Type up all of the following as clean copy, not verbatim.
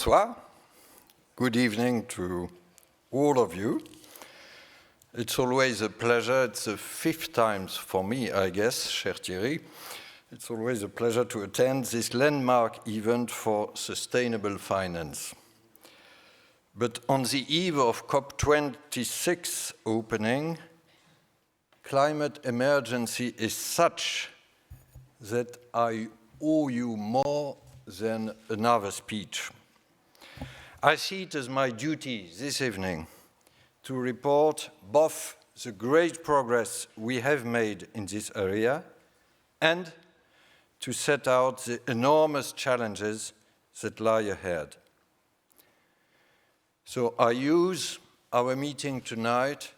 François. Good evening to all of you. It's always a pleasure. It's the fifth time for me, I guess, cher Thierry. It's always a pleasure to attend this landmark event for sustainable finance. But on the eve of COP26 opening, climate emergency is such that I owe you more than another speech. I see it as my duty this evening to report both the great progress we have made in this area and to set out the enormous challenges that lie ahead. So I use our meeting tonight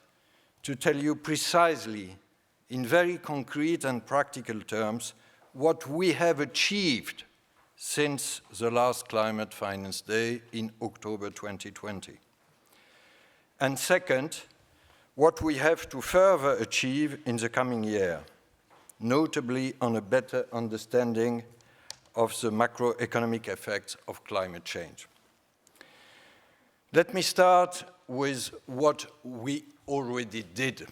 to tell you precisely, in very concrete and practical terms, what we have achieved since the last Climate Finance Day in October 2020. And second, what we have to further achieve in the coming year, notably on a better understanding of the macroeconomic effects of climate change. Let me start with what we already did.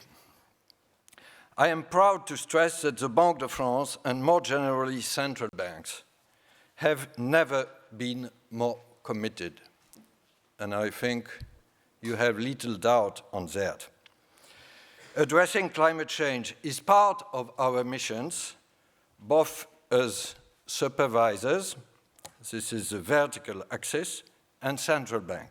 I am proud to stress that the Banque de France and more generally central banks have never been more committed. And I think you have little doubt on that. Addressing climate change is part of our missions, both as supervisors, this is the vertical axis, and central bank.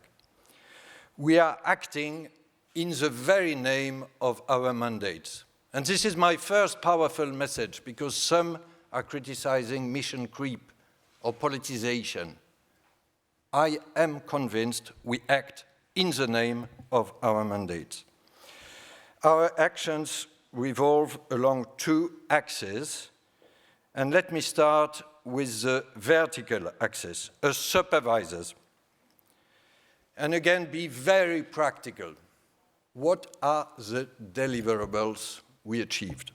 We are acting in the very name of our mandates. And this is my first powerful message, because some are criticizing mission creep or politicization. I am convinced we act in the name of our mandates. Our actions revolve along two axes, and let me start with the vertical axis, as supervisors. And again, be very practical. What are the deliverables we achieved?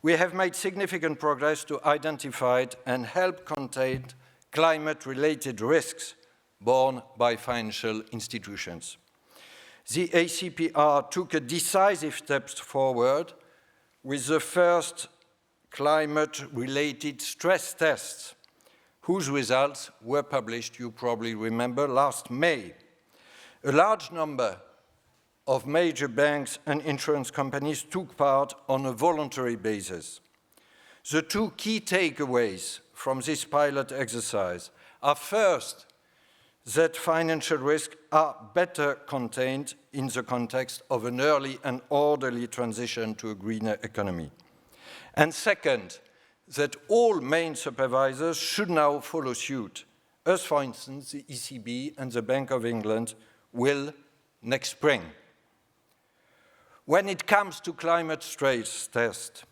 We have made significant progress to identify and help contain climate-related risks borne by financial institutions. The ACPR took a decisive step forward with the first climate-related stress tests, whose results were published, you probably remember, last May. A large number of major banks and insurance companies took part on a voluntary basis. The two key takeaways from this pilot exercise are first, that financial risks are better contained in the context of an early and orderly transition to a greener economy. And second, that all main supervisors should now follow suit, as for instance the ECB and the Bank of England will next spring. When it comes to climate stress test,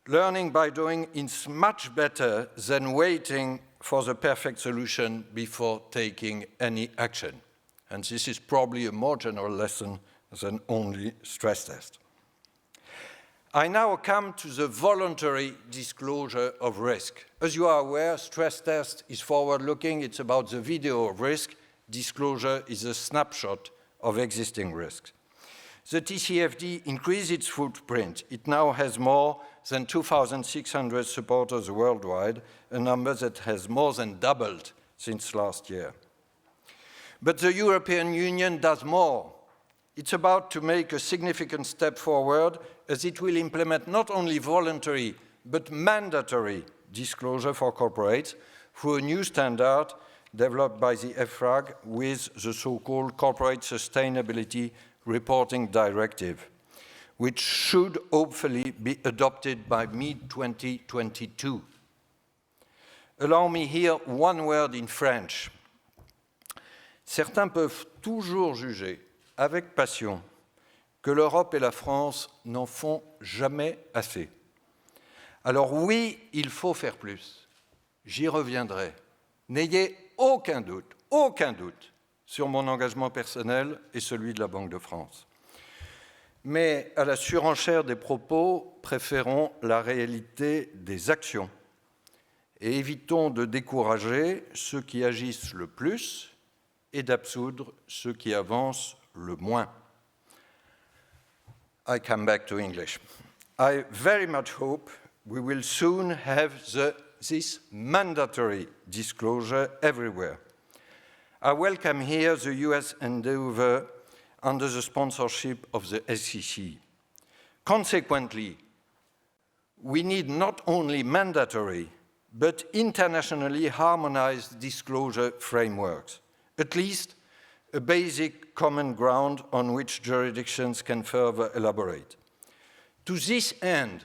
learning by doing is much better than waiting for the perfect solution before taking any action. And this is probably a more general lesson than only stress test. I now come to the voluntary disclosure of risk. As you are aware, stress test is forward-looking. It's about the video of risk. Disclosure is a snapshot of existing risks. The TCFD increased its footprint. It now has more than 2,600 supporters worldwide, a number that has more than doubled since last year. But the European Union does more. It's about to make a significant step forward, as it will implement not only voluntary but mandatory disclosure for corporates through a new standard developed by the EFRAG with the so-called Corporate Sustainability Reporting Directive, which should hopefully be adopted by mid-2022. Allow me here one word in French. Certains peuvent toujours juger avec passion que l'Europe et la France n'en font jamais assez. Alors oui, il faut faire plus. J'y reviendrai. N'ayez aucun doute sur mon engagement personnel et celui de la Banque de France. Mais à la surenchère des propos, préférons la réalité des actions et évitons de décourager ceux qui agissent le plus et d'absoudre ceux qui avancent le moins. I come back to English. I very much hope we will soon have this mandatory disclosure everywhere. I welcome here the US endeavor under the sponsorship of the SEC. Consequently, we need not only mandatory, but internationally harmonized disclosure frameworks, at least a basic common ground on which jurisdictions can further elaborate. To this end,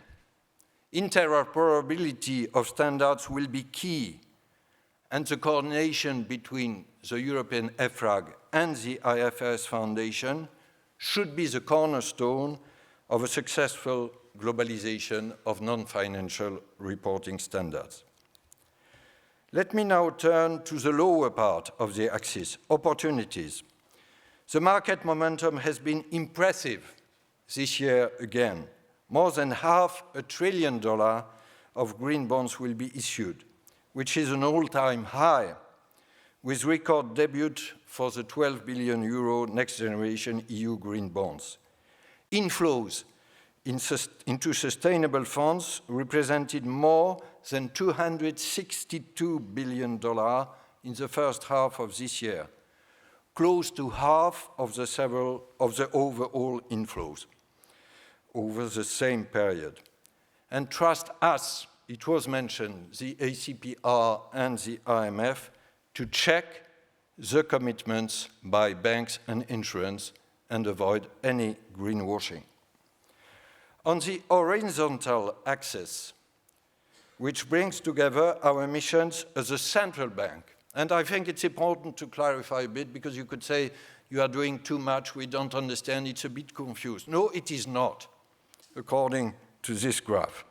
interoperability of standards will be key, and the coordination between the European EFRAG and the IFRS Foundation should be the cornerstone of a successful globalization of non-financial reporting standards. Let me now turn to the lower part of the axis, opportunities. The market momentum has been impressive this year again. More than $500 billion of green bonds will be issued, which is an all-time high, with record debut for the 12 billion euro next generation EU green bonds. Inflows into sustainable funds represented more than $262 billion in the first half of this year, close to half of the overall inflows over the same period. And trust us, it was mentioned, the ACPR and the IMF, to check the commitments by banks and insurance and avoid any greenwashing. On the horizontal axis, which brings together our missions as a central bank, and I think it's important to clarify a bit because you could say you are doing too much, we don't understand, it's a bit confused. No, it is not, according to this graph.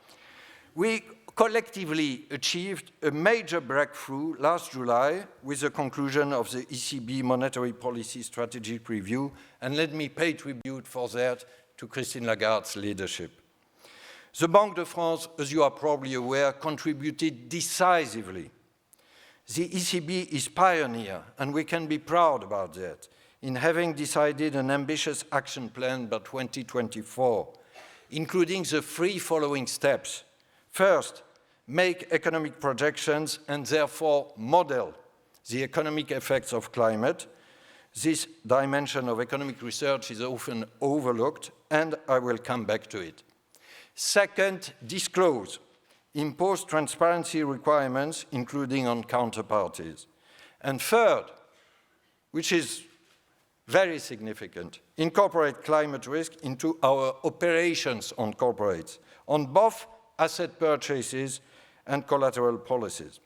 We collectively achieved a major breakthrough last July with the conclusion of the ECB monetary policy strategic review, and let me pay tribute for that to Christine Lagarde's leadership. The Banque de France, as you are probably aware, contributed decisively. The ECB is pioneer, and we can be proud about that, in having decided an ambitious action plan by 2024, including the three following steps. First, make economic projections and therefore model the economic effects of climate. This dimension of economic research is often overlooked, and I will come back to it. Second, disclose. Impose transparency requirements, including on counterparties. And third, which is very significant, incorporate climate risk into our operations on corporates, on both asset purchases and collateral policies.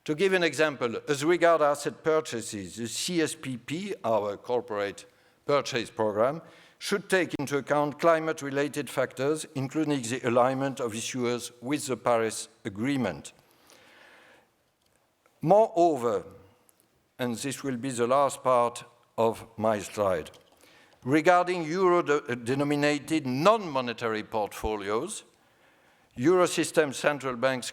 To give an example, as regards asset purchases, the CSPP, our corporate purchase program, should take into account climate-related factors, including the alignment of issuers with the Paris Agreement. Moreover, and this will be the last part of my slide, regarding euro-denominated non-monetary portfolios, Eurosystem Central Bank's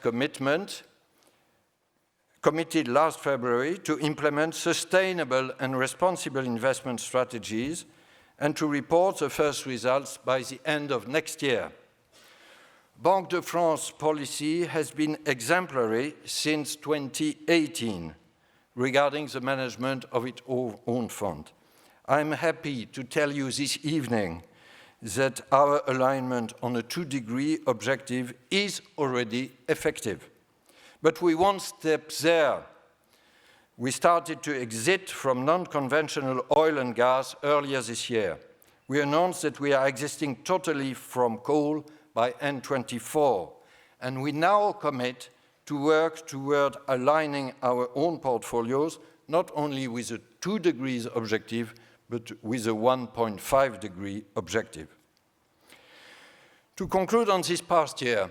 committed last February to implement sustainable and responsible investment strategies and to report the first results by the end of next year. Banque de France policy has been exemplary since 2018 regarding the management of its own fund. I'm happy to tell you this evening that our alignment on a 2-degree objective is already effective. But we won't stop there. We started to exit from non-conventional oil and gas earlier this year. We announced that we are exiting totally from coal by end 24, and we now commit to work toward aligning our own portfolios, not only with a 2 degrees objective, but with a 1.5 degree objective. To conclude on this past year,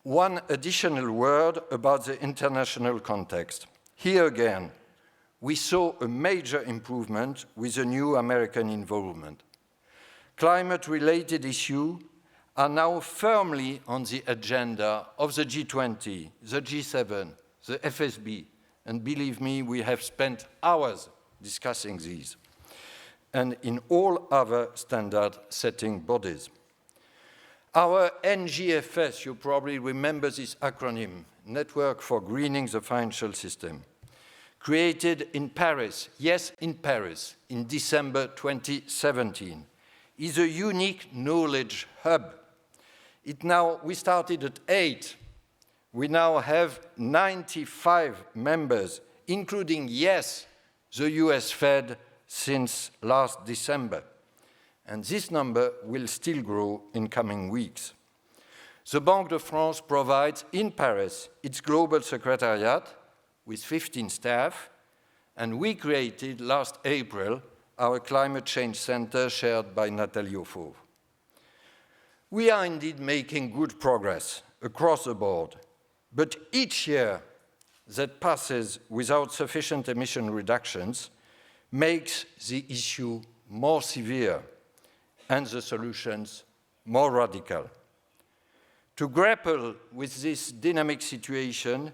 one additional word about the international context. Here again, we saw a major improvement with the new American involvement. Climate-related issues are now firmly on the agenda of the G20, the G7, the FSB, and believe me, we have spent hours discussing these, and in all other standard-setting bodies. Our NGFS, you probably remember this acronym, Network for Greening the Financial System, created in Paris, yes, in Paris, in December 2017, is a unique knowledge hub. We started at 8. We now have 95 members, including, yes, the US Fed since last December. And this number will still grow in coming weeks. The Banque de France provides in Paris its global secretariat with 15 staff, and we created last April our Climate Change Center chaired by Nathalie Aufauve. We are indeed making good progress across the board, but each year that passes without sufficient emission reductions makes the issue more severe and the solutions more radical. To grapple with this dynamic situation,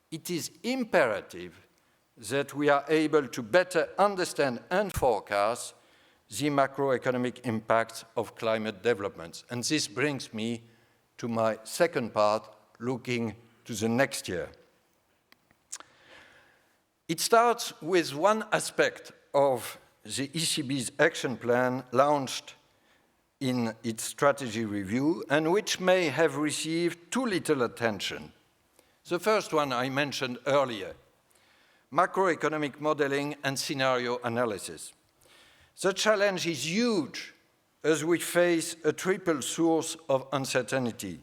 it is imperative that we are able to better understand and forecast the macroeconomic impacts of climate developments. And this brings me to my second part, looking to the next year. It starts with one aspect of the ECB's action plan launched in its strategy review and which may have received too little attention. The first one I mentioned earlier, macroeconomic modeling and scenario analysis. The challenge is huge as we face a triple source of uncertainty.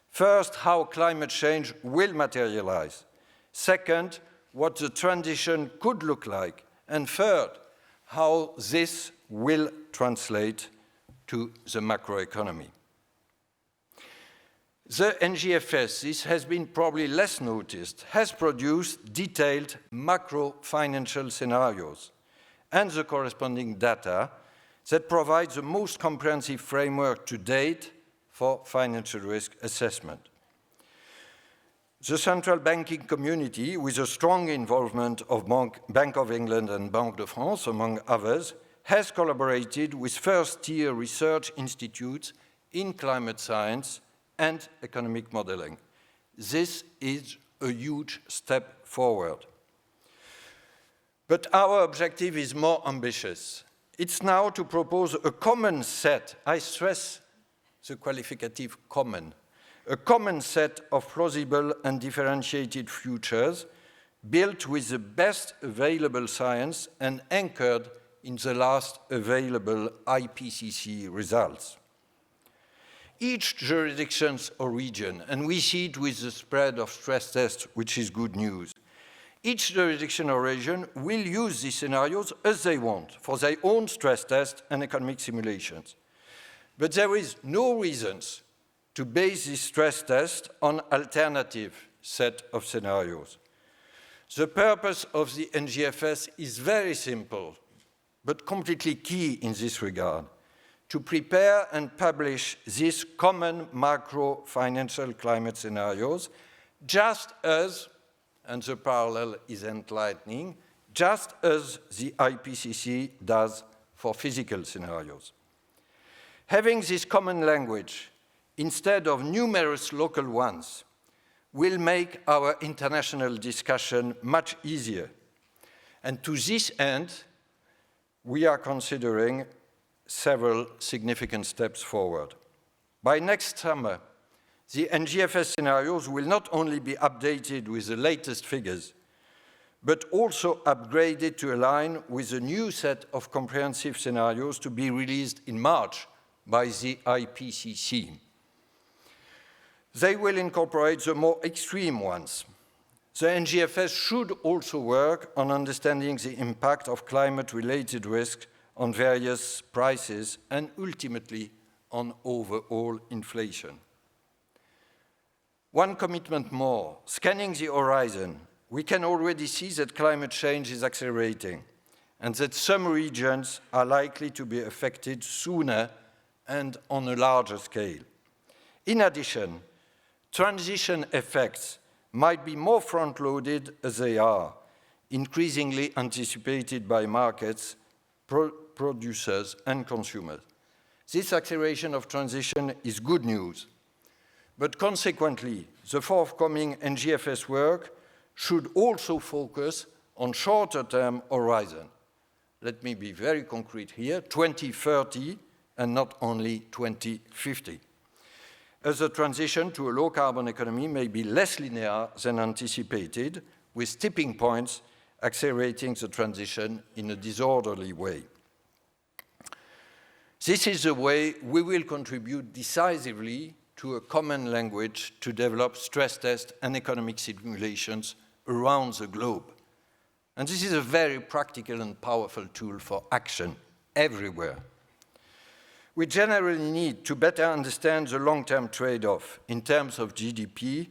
First, how climate change will materialize. Second, what the transition could look like. And third, how this will translate to the macroeconomy. The NGFS, this has been probably less noticed, has produced detailed macro-financial scenarios and the corresponding data that provide the most comprehensive framework to date for financial risk assessment. The central banking community, with a strong involvement of Bank of England and Banque de France, among others, has collaborated with first-tier research institutes in climate science and economic modeling. This is a huge step forward. But our objective is more ambitious. It's now to propose a common set, I stress the qualificative common, a common set of plausible and differentiated futures built with the best available science and anchored in the last available IPCC results. Each jurisdiction or region, and we see it with the spread of stress tests, which is good news, each jurisdiction or region will use these scenarios as they want for their own stress tests and economic simulations. But there is no reasons to base this stress test on alternative set of scenarios. The purpose of the NGFS is very simple, but completely key in this regard, to prepare and publish these common macro-financial climate scenarios, just as, and the parallel is enlightening, just as the IPCC does for physical scenarios. Having this common language, instead of numerous local ones, will make our international discussion much easier. And to this end, we are considering several significant steps forward. By next summer, the NGFS scenarios will not only be updated with the latest figures, but also upgraded to align with a new set of comprehensive scenarios to be released in March by the IPCC. They will incorporate the more extreme ones. The NGFS should also work on understanding the impact of climate-related risks on various prices and ultimately on overall inflation. One commitment more, scanning the horizon, we can already see that climate change is accelerating and that some regions are likely to be affected sooner and on a larger scale. In addition, transition effects might be more front-loaded as they are, increasingly anticipated by markets, producers, and consumers. This acceleration of transition is good news, but consequently, the forthcoming NGFS work should also focus on shorter-term horizon. Let me be very concrete here, 2030 and not only 2050. As the transition to a low-carbon economy may be less linear than anticipated, with tipping points accelerating the transition in a disorderly way. This is the way we will contribute decisively to a common language to develop stress tests and economic simulations around the globe. And this is a very practical and powerful tool for action everywhere. We generally need to better understand the long-term trade-off in terms of GDP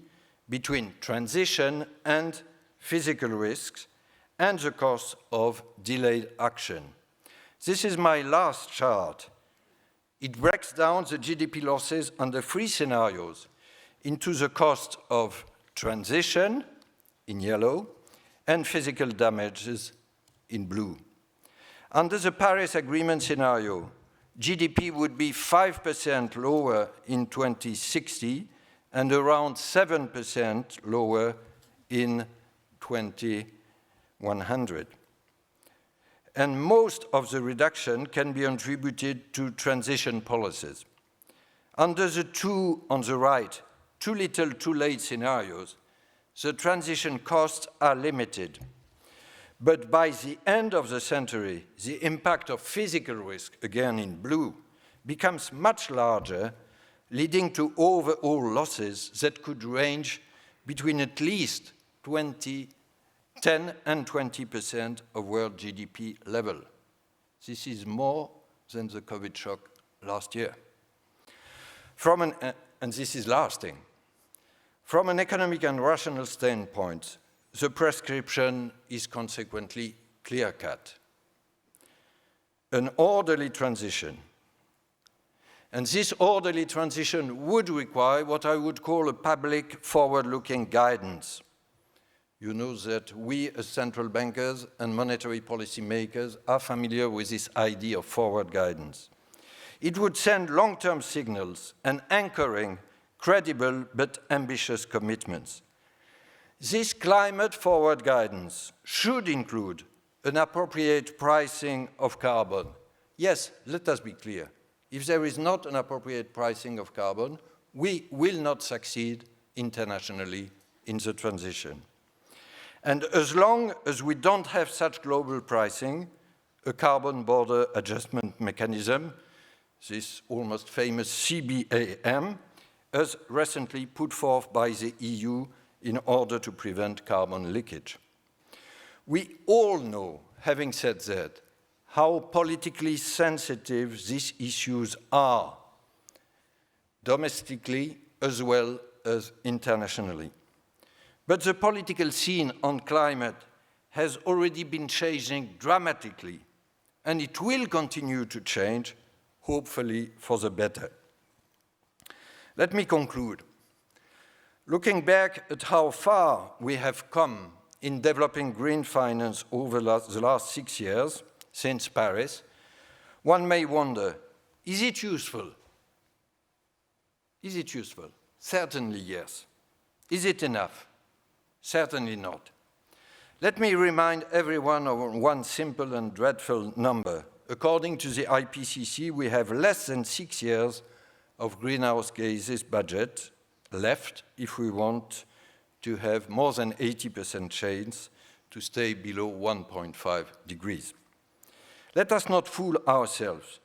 between transition and physical risks and the cost of delayed action. This is my last chart. It breaks down the GDP losses under 3 scenarios into the cost of transition, in yellow, and physical damages, in blue. Under the Paris Agreement scenario, GDP would be 5% lower in 2060 and around 7% lower in 2100. And most of the reduction can be attributed to transition policies. Under the two on the right, too little, too late scenarios, the transition costs are limited. But by the end of the century, the impact of physical risk, again in blue, becomes much larger, leading to overall losses that could range between at least 10 and 20% of world GDP level. This is more than the COVID shock last year. And this is lasting. From an economic and rational standpoint, the prescription is consequently clear-cut. An orderly transition. And this orderly transition would require what I would call a public forward-looking guidance. You know that we as central bankers and monetary policy makers are familiar with this idea of forward guidance. It would send long-term signals and anchoring credible but ambitious commitments. This climate forward guidance should include an appropriate pricing of carbon. Yes, let us be clear. If there is not an appropriate pricing of carbon, we will not succeed internationally in the transition. And as long as we don't have such global pricing, a carbon border adjustment mechanism, this almost famous CBAM, as recently put forth by the EU in order to prevent carbon leakage. We all know, having said that, how politically sensitive these issues are, domestically as well as internationally. But the political scene on climate has already been changing dramatically, and it will continue to change, hopefully for the better. Let me conclude. Looking back at how far we have come in developing green finance over the last 6 years, since Paris, one may wonder, is it useful? Is it useful? Certainly yes. Is it enough? Certainly not. Let me remind everyone of one simple and dreadful number. According to the IPCC, we have less than 6 years of greenhouse gases budget left if we want to have more than 80% chance to stay below 1.5 degrees. Let us not fool ourselves.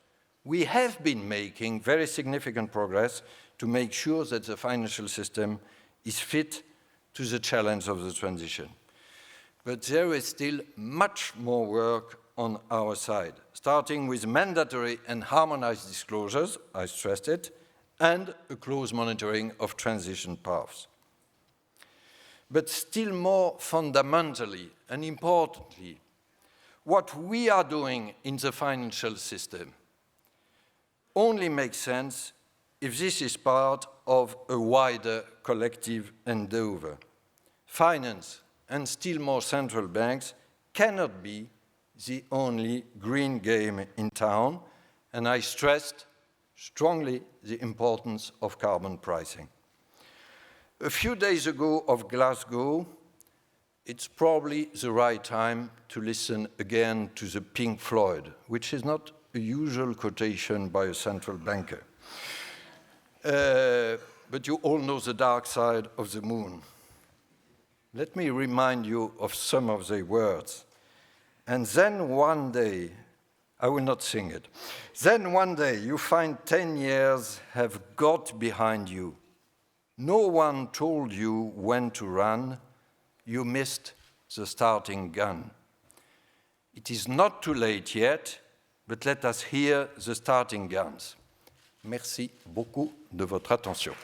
We have been making very significant progress to make sure that the financial system is fit to the challenge of the transition. But there is still much more work on our side, starting with mandatory and harmonized disclosures, I stressed it, and a close monitoring of transition paths. But still more fundamentally and importantly, what we are doing in the financial system only makes sense if this is part of a wider collective endeavor. finance, and still more central banks cannot be the only green game in town, and I stressed strongly the importance of carbon pricing. A few days ago of Glasgow, it's probably the right time to listen again to the Pink Floyd, which is not a usual quotation by a central banker. But you all know the dark side of the moon. Let me remind you of some of their words. And then one day, I will not sing it, then one day you find 10 years have got behind you. No one told you when to run. You missed the starting gun. It is not too late yet, but let us hear the starting guns. Merci beaucoup de votre attention.